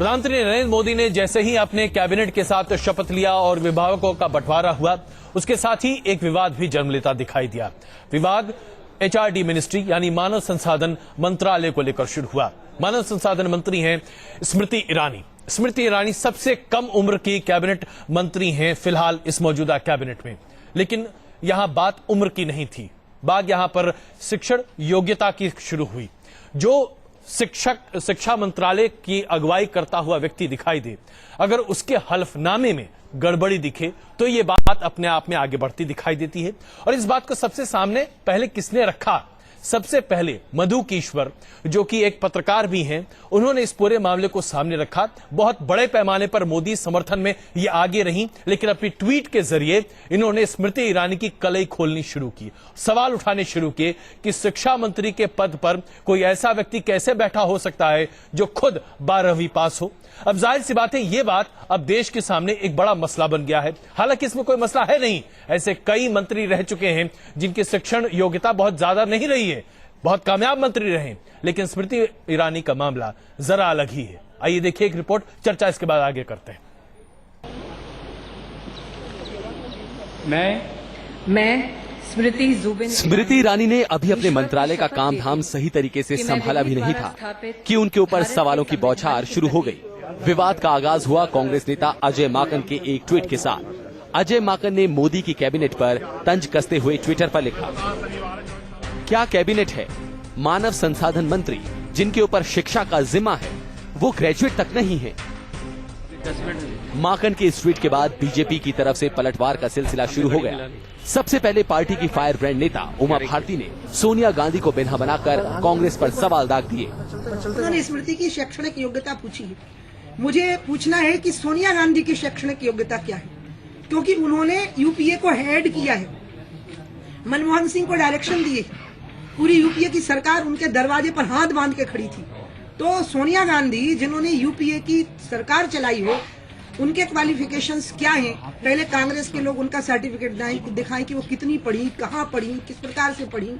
प्रधानमंत्री नरेंद्र मोदी ने जैसे ही अपने कैबिनेट के साथ शपथ लिया और विभागों का बंटवारा हुआ, उसके साथ ही एक विवाद भी जन्म लेता दिखाई दिया। विवाद एचआरडी मिनिस्ट्री यानी मानव संसाधन मंत्रालय को लेकर शुरू हुआ। मानव संसाधन मंत्री हैं स्मृति ईरानी। स्मृति ईरानी सबसे कम उम्र की कैबिनेट मंत्री हैं फिलहाल इस मौजूदा कैबिनेट में। लेकिन यहां बात उम्र की नहीं थी, बात यहां पर शिक्षण योग्यता की शुरू हुई। जो शिक्षा मंत्रालय की अगुवाई करता हुआ व्यक्ति दिखाई दे, अगर उसके हलफनामे में गड़बड़ी दिखे तो ये बात अपने आप में आगे बढ़ती दिखाई देती है। और इस बात को सबसे सामने पहले किसने रखा? सबसे पहले मधु कीश्वर, जो कि एक पत्रकार भी हैं, उन्होंने इस पूरे मामले को सामने रखा। बहुत बड़े पैमाने पर मोदी समर्थन में ये आगे रही, लेकिन अपनी ट्वीट के जरिए इन्होंने स्मृति ईरानी की कलई खोलनी शुरू की, सवाल उठाने शुरू किए कि शिक्षा मंत्री के पद पर कोई ऐसा व्यक्ति कैसे बैठा हो सकता है जो खुद 12वीं पास हो। अब जाहिर सी बात है, ये बात अब देश के सामने एक बड़ा मसला बन गया है। हालांकि इसमें कोई मसला है नहीं, ऐसे कई मंत्री रह चुके हैं जिनकी शिक्षण योग्यता बहुत ज्यादा नहीं रही है, बहुत कामयाब मंत्री रहे, लेकिन स्मृति ईरानी का मामला जरा अलग ही है। आइए देखिए एक रिपोर्ट, चर्चा इसके बाद आगे करते हैं। मैं स्मृति ईरानी ने अभी अपने मंत्रालय का काम धाम सही तरीके से संभाला भी नहीं था कि उनके ऊपर सवालों की बौछार शुरू हो गई। विवाद का आगाज हुआ कांग्रेस नेता अजय माकन के एक ट्वीट के साथ। अजय माकन ने मोदी की कैबिनेट पर तंज कसते हुए ट्विटर पर लिखा, क्या कैबिनेट है? मानव संसाधन मंत्री जिनके ऊपर शिक्षा का जिम्मा है वो ग्रेजुएट तक नहीं है। माकन के इस ट्वीट के बाद बीजेपी की तरफ से पलटवार का सिलसिला शुरू हो गया। सबसे पहले पार्टी की फायर ब्रांड नेता उमा भारती ने सोनिया गांधी को बिन्हा बनाकर कांग्रेस पर सवाल दाग दिए। उन्होंने स्मृति की शैक्षणिक योग्यता पूछी है, मुझे पूछना है कि सोनिया गांधी की शैक्षणिक योग्यता क्या है, क्योंकि उन्होंने यूपीए को हेड किया है, मनमोहन सिंह को डायरेक्शन दिए, पूरी यूपीए की सरकार उनके दरवाजे पर हाथ बांध के खड़ी थी। तो सोनिया गांधी जिन्होंने यूपीए की सरकार चलाई हो, उनके क्वालिफिकेशंस क्या हैं? पहले कांग्रेस के लोग उनका सर्टिफिकेट दिखाएं कि वो कितनी पढ़ी, कहाँ पढ़ी, किस प्रकार से पढ़ी,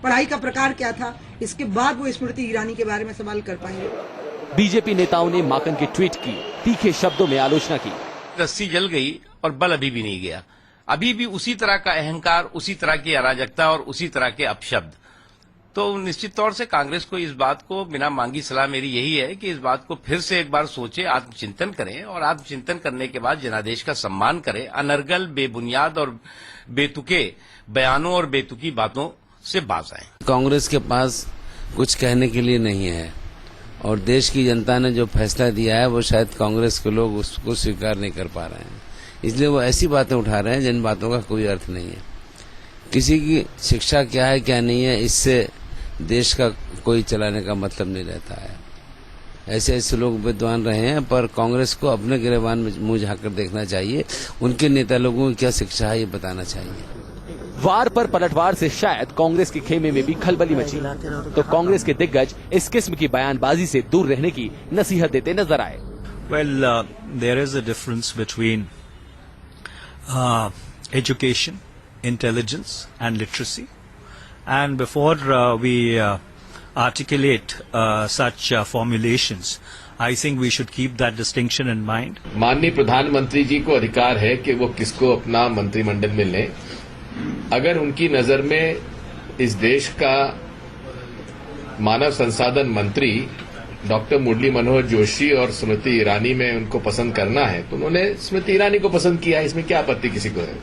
पढ़ाई का प्रकार क्या था, इसके बाद वो स्मृति ईरानी के बारे में सवाल कर पाएंगे। बीजेपी नेताओं ने माकन के ट्वीट की तीखे शब्दों में आलोचना की। रस्सी जल गई और बल अभी भी नहीं गया, अभी भी उसी तरह का अहंकार, उसी तरह की अराजकता और उसी तरह के अपशब्द। तो निश्चित तौर से कांग्रेस को इस बात को, बिना मांगी सलाह मेरी यही है कि इस बात को फिर से एक बार सोचे, आत्मचिंतन करें और आत्मचिंतन करने के बाद जनादेश का सम्मान करें। अनर्गल, बेबुनियाद और बेतुके बयानों और बेतुकी बातों से बाज आए। कांग्रेस के पास कुछ कहने के लिए नहीं है और देश की जनता ने जो फैसला दिया है वो शायद कांग्रेस के लोग उसको स्वीकार नहीं कर पा रहे हैं, इसलिए वो ऐसी बातें उठा रहे हैं जिन बातों का कोई अर्थ नहीं है। किसी की शिक्षा क्या है क्या नहीं है, इससे देश का कोई चलाने का मतलब नहीं रहता है। ऐसे ऐसे लोग विद्वान रहे हैं, पर कांग्रेस को अपने गिरेबान में मुंह झांककर देखना चाहिए। उनके नेता लोगों की क्या शिक्षा है ये बताना चाहिए। वार पर पलटवार से शायद कांग्रेस के खेमे में भी खलबली मची, तो कांग्रेस के दिग्गज इस किस्म की बयानबाजी से दूर रहने की नसीहत देते नजर आए। Well, there is a difference between education, intelligence and literacy. And before we articulate such formulations, I think we should keep that distinction in mind. माननीय प्रधानमंत्री जी को अधिकार है कि वो किसको अपना मंत्रिमंडल में लें। अगर उनकी नजर में इस देश का मानव संसाधन मंत्री डॉक्टर मुरली मनोहर जोशी और स्मृति ईरानी में उनको पसंद करना है तो उन्होंने स्मृति ईरानी को पसंद किया, इसमें क्या आपत्ति किसी को है?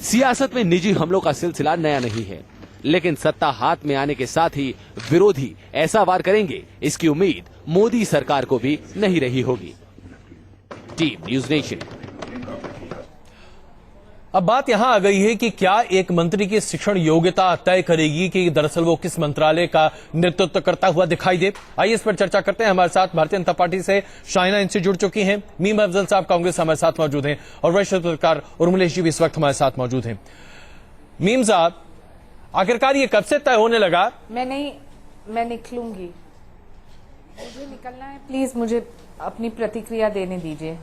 सियासत में निजी हमलों का सिलसिला नया नहीं है, लेकिन सत्ता हाथ में आने के साथ ही विरोधी ऐसा वार करेंगे, इसकी उम्मीद मोदी सरकार को भी नहीं रही होगी। Team news nation. अब बात यहां आ गई है कि क्या एक मंत्री की शिक्षण योग्यता तय करेगी कि दरअसल वो किस मंत्रालय का नेतृत्व करता हुआ दिखाई दे। आइए इस पर चर्चा करते हैं। हमारे साथ भारतीय जनता पार्टी से शाइना इनसे जुड़ चुकी हैं, मीम अफजल साहब कांग्रेस हमारे साथ मौजूद हैं और वरिष्ठ पत्रकार उर्मिलेश जी भी इस वक्त हमारे साथ मौजूद हैं। मीम साहब, आखिरकार ये कब से तय होने लगा? मैं निकलूंगी, मुझे निकलना है, प्लीज मुझे अपनी प्रतिक्रिया देने दीजिए।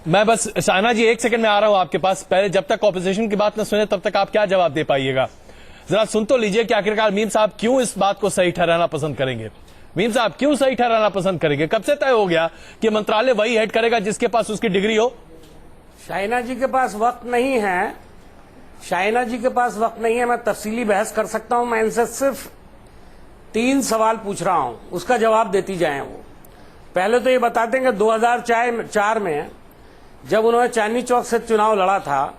मैं बस शाइना जी 1 सेकंड में आ रहा हूं आपके पास। पहले जब तक ऑपोजिशन की बात न सुने तब तक आप क्या जवाब दे पाइएगा? जरा सुन तो लीजिए कि आखिरकार मीम साहब क्यों इस बात को सही ठहराना पसंद करेंगे। मीम साहब क्यों सही ठहराना पसंद करेंगे? कब से तय हो गया कि मंत्रालय वही हेड करेगा जिसके पास उसकी डिग्री हो? शाइना जी के पास वक्त नहीं है, शाइना जी के पास वक्त नहीं है। मैं तफसीली बहस कर सकता हूं। मैं इनसे सिर्फ 3 सवाल पूछ रहा हूं, उसका जवाब देती जाएं वो। पहले तो ये बता दें कि 2004 में जब उन्होंने चांदनी चौक से चुनाव लड़ा था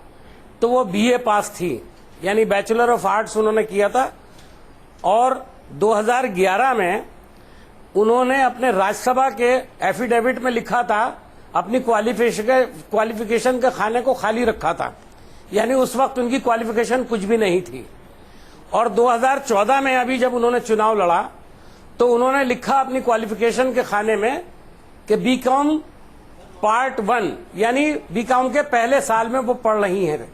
तो वो BA पास थी, यानी बैचलर ऑफ आर्ट्स उन्होंने किया था। और 2011 में उन्होंने अपने राज्यसभा के एफिडेविट में लिखा था, अपनी क्वालिफिकेशन के खाने को खाली रखा था, यानी उस वक्त उनकी क्वालिफिकेशन कुछ भी नहीं थी। और 2014 में अभी जब उन्होंने चुनाव लड़ा तो उन्होंने लिखा अपनी क्वालिफिकेशन के खाने में कि BCom पार्ट 1, यानी BCom के पहले साल में वो पढ़ रही हैं,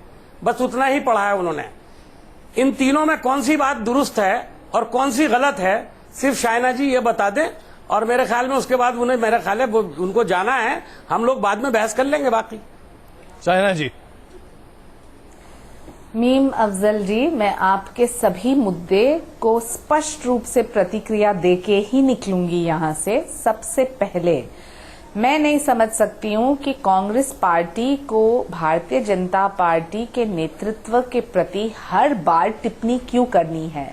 बस उतना ही पढ़ा है उन्होंने। इन तीनों में कौन सी बात दुरुस्त है और कौन सी गलत है, सिर्फ शाइना जी ये बता दें। और मेरे ख्याल में उसके बाद उन्हें, मेरा ख्याल है उनको जाना है, हम लोग बाद में बहस कर लेंगे बाकी। शाइना जी। मीम अफजल जी, मैं आपके सभी मुद्दे को स्पष्ट रूप से प्रतिक्रिया देके ही निकलूंगी यहां से। सबसे पहले मैं नहीं समझ सकती हूं कि कांग्रेस पार्टी को भारतीय जनता पार्टी के नेतृत्व के प्रति हर बार टिप्पणी क्यों करनी है।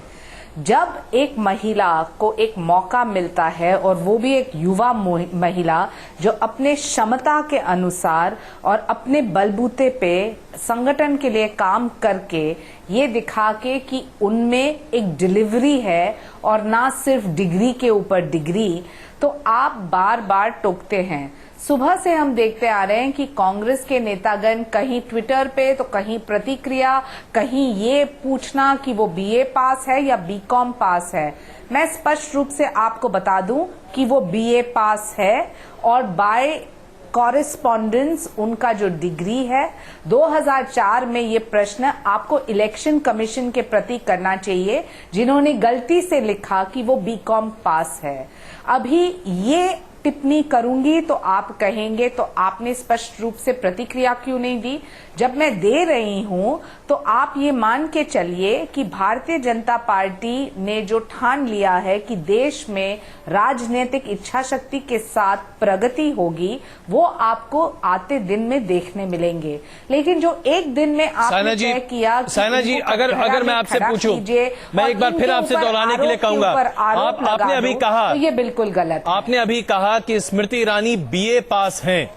जब एक महिला को एक मौका मिलता है और वो भी एक युवा महिला जो अपने क्षमता के अनुसार और अपने बलबूते पे संगठन के लिए काम करके ये दिखा के कि उनमें एक डिलीवरी है और ना सिर्फ डिग्री के ऊपर डिग्री, तो आप बार बार टोकते हैं। सुबह से हम देखते आ रहे हैं कि कांग्रेस के नेतागण कहीं ट्विटर पे तो कहीं प्रतिक्रिया, कहीं ये पूछना कि वो BA पास है या BCom पास है। मैं स्पष्ट रूप से आपको बता दूं कि वो BA पास है और बाय कॉरेस्पॉन्डेंस उनका जो डिग्री है। 2004 में ये प्रश्न आपको इलेक्शन कमीशन के प्रति करना चाहिए, जिन्होंने गलती से लिखा कि वो BCom पास है। अभी ये टिप्पणी करूंगी तो आप कहेंगे तो आपने स्पष्ट रूप से प्रतिक्रिया क्यों नहीं दी। जब मैं दे रही हूं तो आप ये मान के चलिए कि भारतीय जनता पार्टी ने जो ठान लिया है कि देश में राजनीतिक इच्छा शक्ति के साथ प्रगति होगी, वो आपको आते दिन में देखने मिलेंगे। लेकिन जो एक दिन में आपने तय किया, साइना जी, अगर मैं आपसे पूछूं, मैं एक बार फिर आपसे दोहराने के लिए कहूंगा, आपने अभी कहा, तो ये बिल्कुल गलत है। आपने अभी कहा कि स्मृति ईरानी BA पास हैं।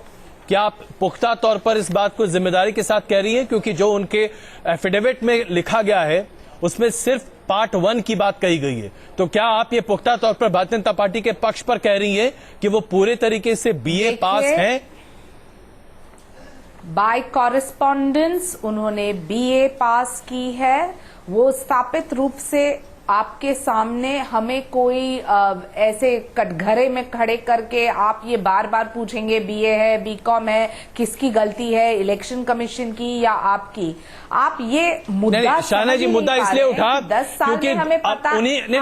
क्या आप पुख्ता तौर पर इस बात को जिम्मेदारी के साथ कह रही हैं? क्योंकि जो उनके एफिडेविट में लिखा गया है उसमें सिर्फ पार्ट 1 की बात कही गई है। तो क्या आप ये पुख्ता तौर पर भारतीय जनता पार्टी के पक्ष पर कह रही हैं कि वो पूरे तरीके से BA पास हैं? बाय कॉरेस्पॉन्डेंस उन्होंने BA पास की है। वो स्थापित रूप से आपके सामने, हमें कोई ऐसे कटघरे में खड़े करके आप ये बार बार पूछेंगे BA है BCom है, किसकी गलती है, इलेक्शन कमीशन की या आपकी? आप ये मुद्दा, शाइना जी, मुद्दा इसलिए उठा 10 साल में हमें पता,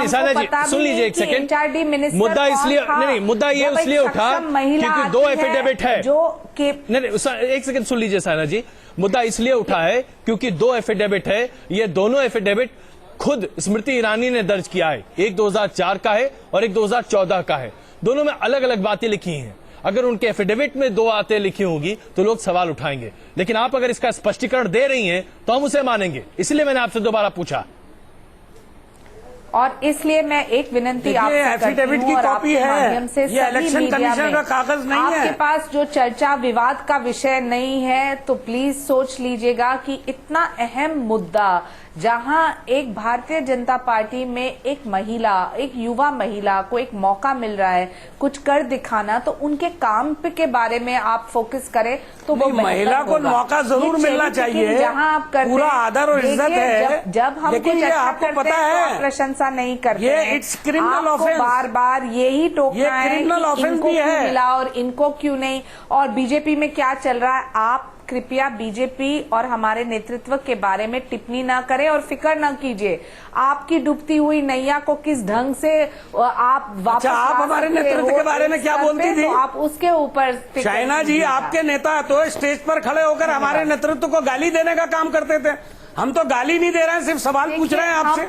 शाइना जी सुन लीजिए एक सेकंड, मुद्दा इसलिए नहीं, मुद्दा ये इसलिए उठा क्योंकि 2 एफिडेविट है जो कि, नहीं एक सेकंड सुन लीजिए शाइना जी, मुद्दा इसलिए उठा है क्योंकि 2 एफिडेविट है। ये दोनों एफिडेविट खुद स्मृति ईरानी ने दर्ज किया है, एक 2004 का है और एक 2014 का है। दोनों में अलग अलग बातें लिखी हैं। अगर उनके एफिडेविट में 2 बातें लिखी होंगी तो लोग सवाल उठाएंगे, लेकिन आप अगर इसका स्पष्टीकरण दे रही हैं तो हम उसे मानेंगे। इसलिए मैंने आपसे दोबारा पूछा। और इसलिए मैं एक विनंती आपसे एफिडेविट की कॉपी है, ये इलेक्शन कमीशन का कागज नहीं है। आपके पास जो चर्चा विवाद का विषय नहीं है तो प्लीज सोच लीजिएगा कि इतना अहम मुद्दा, जहां एक भारतीय जनता पार्टी में एक महिला, एक युवा महिला को एक मौका मिल रहा है कुछ कर दिखाना, तो उनके काम के बारे में आप फोकस करें तो वो महिला को मौका जरूर मिलना चाहिए, जहां आप करते पूरा आदर और इज्जत है। जब हम लेकिन ये आपको पता है, प्रशंसा नहीं करते, ये इट्स क्रिमिनल ऑफेंस, बार बार यही टोकना है कि इनको क्यों मिला और इनको क्यों नहीं, और बीजेपी में क्या चल रहा है। आप कृपया बीजेपी और हमारे नेतृत्व के बारे में टिप्पणी ना करें और फिक्र ना कीजिए। आपकी डूबती हुई नैया को किस ढंग से आप वापस, आप हमारे नेतृत्व के बारे में क्या बोलती थी? तो आप उसके ऊपर, शाइना जी, आपके नेता तो स्टेज पर खड़े होकर हमारे नेतृत्व को गाली देने का काम करते थे। हम तो गाली नहीं दे रहे हैं, सिर्फ सवाल पूछ रहे हैं आपसे।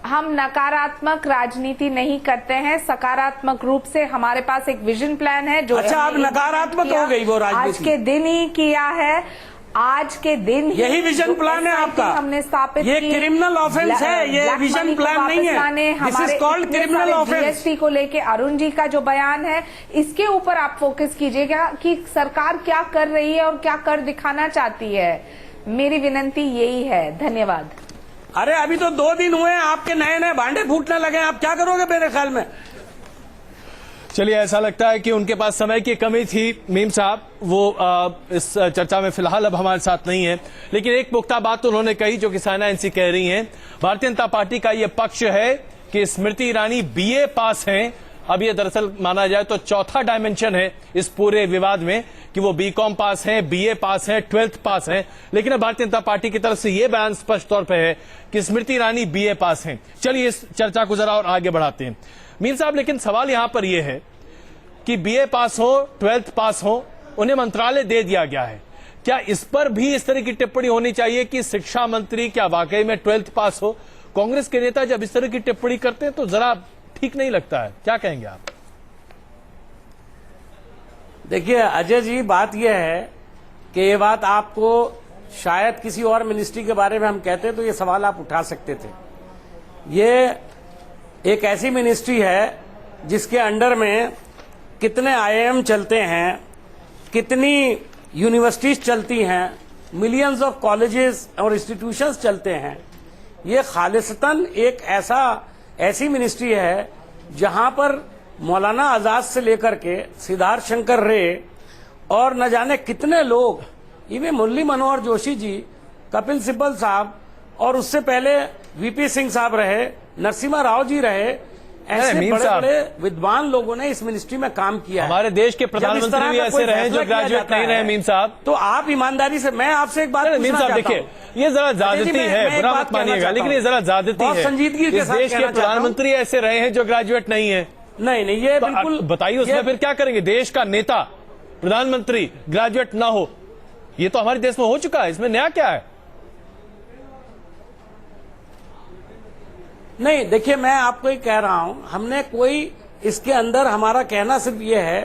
हम नकारात्मक राजनीति नहीं करते हैं, सकारात्मक रूप से हमारे पास एक विजन प्लान है जो अच्छा, अब नकारात्मक हो गई वो राजनीति। आज के दिन ही किया है, आज के दिन यही विजन प्लान है आपका। हमने स्थापित ये क्रिमिनल ऑफेंस है, ये विजन प्लान नहीं है। This is called criminal offence. GST को लेके अरुण जी का जो बयान है, इसके ऊपर आप फोकस कीजिएगा कि सरकार क्या कर रही है और क्या कर दिखाना चाहती है। मेरी विनंती यही है। धन्यवाद। अरे अभी तो 2 दिन हुए हैं, आपके नए नए भांडे फूटने लगे, आप क्या करोगे मेरे ख्याल में? चलिए, ऐसा लगता है कि उनके पास समय की कमी थी मीम साहब, वो इस चर्चा में फिलहाल अब हमारे साथ नहीं है। लेकिन एक पुख्ता बात तो उन्होंने कही जो कि साइना एनसी कह रही हैं। भारतीय जनता पार्टी का ये पक्ष है कि स्मृति ईरानी बीए पास हैं। अब ये दरअसल माना जाए तो चौथा डायमेंशन है इस पूरे विवाद में कि वो बीकॉम पास हैं, बीए पास हैं, 12th पास हैं। लेकिन अब भारतीय जनता पार्टी की तरफ से ये बयान स्पष्ट तौर पर है कि स्मृति ईरानी बीए पास हैं। चलिए इस चर्चा को जरा और आगे बढ़ाते हैं मीर साहब। लेकिन सवाल यहां पर यह है कि बीए पास हो, 12th पास हो, उन्हें मंत्रालय दे दिया गया है। क्या इस पर भी इस तरह की टिप्पणी होनी चाहिए कि शिक्षा मंत्री क्या वाकई में 12th पास हो? कांग्रेस के नेता जब इस तरह की टिप्पणी करते हैं तो जरा ठीक नहीं लगता है। क्या कहेंगे आप? देखिए अजय जी, बात यह है कि ये बात आपको शायद किसी और मिनिस्ट्री के बारे में हम कहते तो ये सवाल आप उठा सकते थे। ये एक ऐसी मिनिस्ट्री है जिसके अंडर में कितने आईआईएम चलते हैं, कितनी यूनिवर्सिटीज चलती हैं, मिलियंस ऑफ कॉलेजेस और इंस्टीट्यूशंस चलते हैं। ये खालिसतन एक ऐसी मिनिस्ट्री है जहां पर मौलाना आजाद से लेकर के सिद्धार्थ शंकर रे और न जाने कितने लोग, इवन मुरली मनोहर जोशी जी, कपिल सिब्बल साहब और उससे पहले वीपी सिंह साहब रहे, नरसिम्हा राव जी रहे, ऐसे बड़े-बड़े विद्वान लोगों ने इस मिनिस्ट्री में काम किया है। हमारे देश के प्रधानमंत्री भी ऐसे रहे जो ग्रेजुएट नहीं रहे मीम साहब। तो आप ईमानदारी से, मैं आपसे एक बात मीम साहब देखिए, ये जरा ज्यादती है, बुरा मत मानिएगा, लेकिन ये जरा ज्यादती है। संजीदगी के इस देश के प्रधानमंत्री ऐसे रहे हैं जो ग्रेजुएट नहीं है। नहीं, ये बिल्कुल बताइए, उसमें फिर क्या करेंगे? देश का नेता, प्रधानमंत्री ग्रेजुएट ना हो, ये तो हमारे देश में हो चुका है, इसमें नया क्या है? नहीं, देखिए मैं आपको ही कह रहा हूं, हमने कोई इसके अंदर हमारा कहना सिर्फ ये है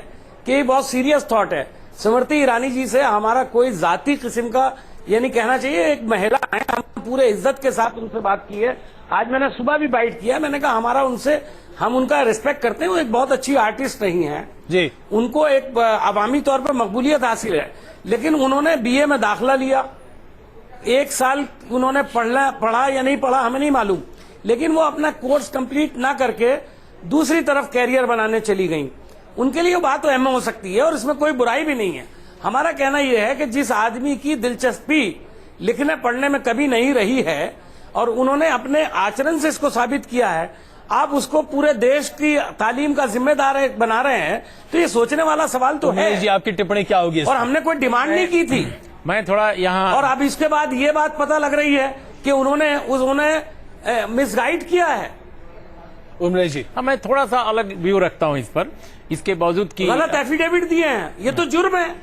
कि ये बहुत सीरियस थॉट है। स्मृति ईरानी जी से हमारा कोई जाति किस्म का ये नहीं कहना चाहिए। एक महिला है, हम पूरे इज्जत के साथ उनसे बात की है। आज मैंने सुबह भी बाइट किया, मैंने कहा हमारा उनसे, हम उनका रिस्पेक्ट करते हैं। वो एक बहुत अच्छी आर्टिस्ट नहीं है जी, उनको एक अवामी तौर पर मकबूलियत हासिल है, लेकिन उन्होंने बीए में दाखिला लिया। 1 साल उन्होंने पढ़ा या नहीं पढ़ा हमें नहीं मालूम, लेकिन वो अपना कोर्स कंप्लीट ना करके दूसरी तरफ कैरियर बनाने चली गई। उनके लिए बात तो अहम हो सकती है और इसमें कोई बुराई भी नहीं है। हमारा कहना यह है कि जिस आदमी की दिलचस्पी लिखने पढ़ने में कभी नहीं रही है और उन्होंने अपने आचरण से इसको साबित किया है, आप उसको पूरे देश की तालीम का जिम्मेदार बना रहे हैं, तो ये सोचने वाला सवाल तो है। जी, आपकी टिप्पणी क्या होगी? और हमने कोई डिमांड नहीं की थी। मैं थोड़ा यहाँ, और अब इसके बाद ये बात पता लग रही है कि उन्होंने मिसगाइड किया है। उमरेश जी, मैं थोड़ा सा अलग व्यू रखता हूँ इस पर, इसके बावजूद कि गलत एफिडेविट दिए हैं, ये तो जुर्म है।